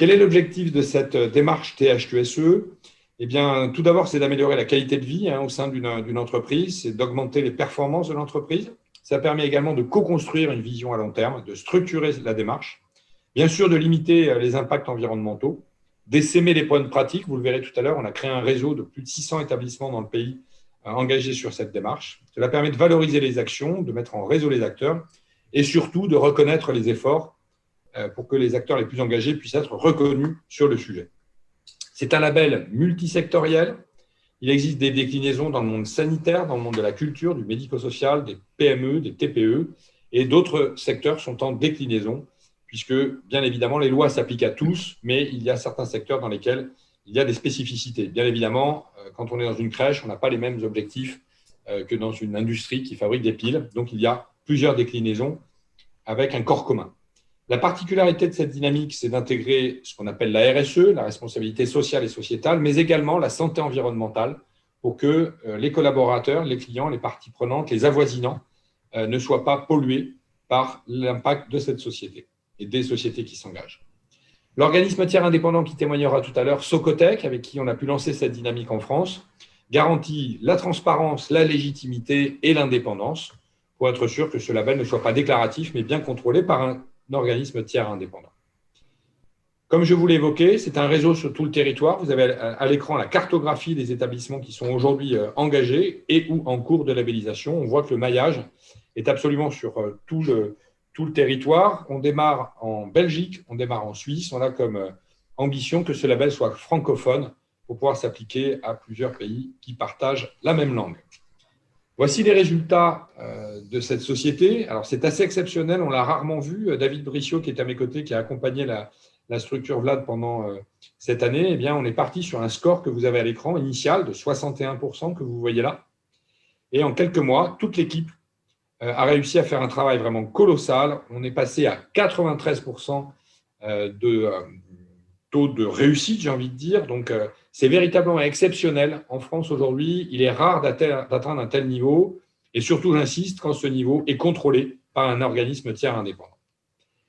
Quel est l'objectif de cette démarche TH2SE? Eh bien, tout d'abord, c'est d'améliorer la qualité de vie au sein d'une entreprise, c'est d'augmenter les performances de l'entreprise. Ça permet également de co-construire une vision à long terme, de structurer la démarche, bien sûr de limiter les impacts environnementaux, d'essaimer les bonnes pratiques. Vous le verrez tout à l'heure, on a créé un réseau de plus de 600 établissements dans le pays engagés sur cette démarche. Cela permet de valoriser les actions, de mettre en réseau les acteurs et surtout de reconnaître les efforts pour que les acteurs les plus engagés puissent être reconnus sur le sujet. C'est un label multisectoriel. Il existe des déclinaisons dans le monde sanitaire, dans le monde de la culture, du médico-social, des PME, des TPE, et d'autres secteurs sont en déclinaison, puisque, bien évidemment, les lois s'appliquent à tous, mais il y a certains secteurs dans lesquels il y a des spécificités. Bien évidemment, quand on est dans une crèche, on n'a pas les mêmes objectifs que dans une industrie qui fabrique des piles. Donc, il y a plusieurs déclinaisons avec un corps commun. La particularité de cette dynamique, c'est d'intégrer ce qu'on appelle la RSE, la responsabilité sociale et sociétale, mais également la santé environnementale pour que les collaborateurs, les clients, les parties prenantes, les avoisinants ne soient pas pollués par l'impact de cette société et des sociétés qui s'engagent. L'organisme tiers indépendant qui témoignera tout à l'heure, Socotec, avec qui on a pu lancer cette dynamique en France, garantit la transparence, la légitimité et l'indépendance pour être sûr que ce label ne soit pas déclaratif, mais bien contrôlé par un organisme tiers indépendant. Comme je vous l'ai évoqué, c'est un réseau sur tout le territoire. Vous avez à l'écran la cartographie des établissements qui sont aujourd'hui engagés et ou en cours de labellisation. On voit que le maillage est absolument sur tout le territoire. On démarre en Belgique, on démarre en Suisse. On a comme ambition que ce label soit francophone pour pouvoir s'appliquer à plusieurs pays qui partagent la même langue. Voici les résultats de cette société. Alors, c'est assez exceptionnel, on l'a rarement vu. David Bricciot, qui est à mes côtés, qui a accompagné la structure Vlad pendant cette année, eh bien, on est parti sur un score que vous avez à l'écran initial de 61% que vous voyez là. Et en quelques mois, toute l'équipe a réussi à faire un travail vraiment colossal. On est passé à 93% de taux de réussite, j'ai envie de dire. Donc, c'est véritablement exceptionnel en France aujourd'hui. Il est rare d'atteindre un tel niveau. Et surtout, j'insiste, quand ce niveau est contrôlé par un organisme tiers indépendant.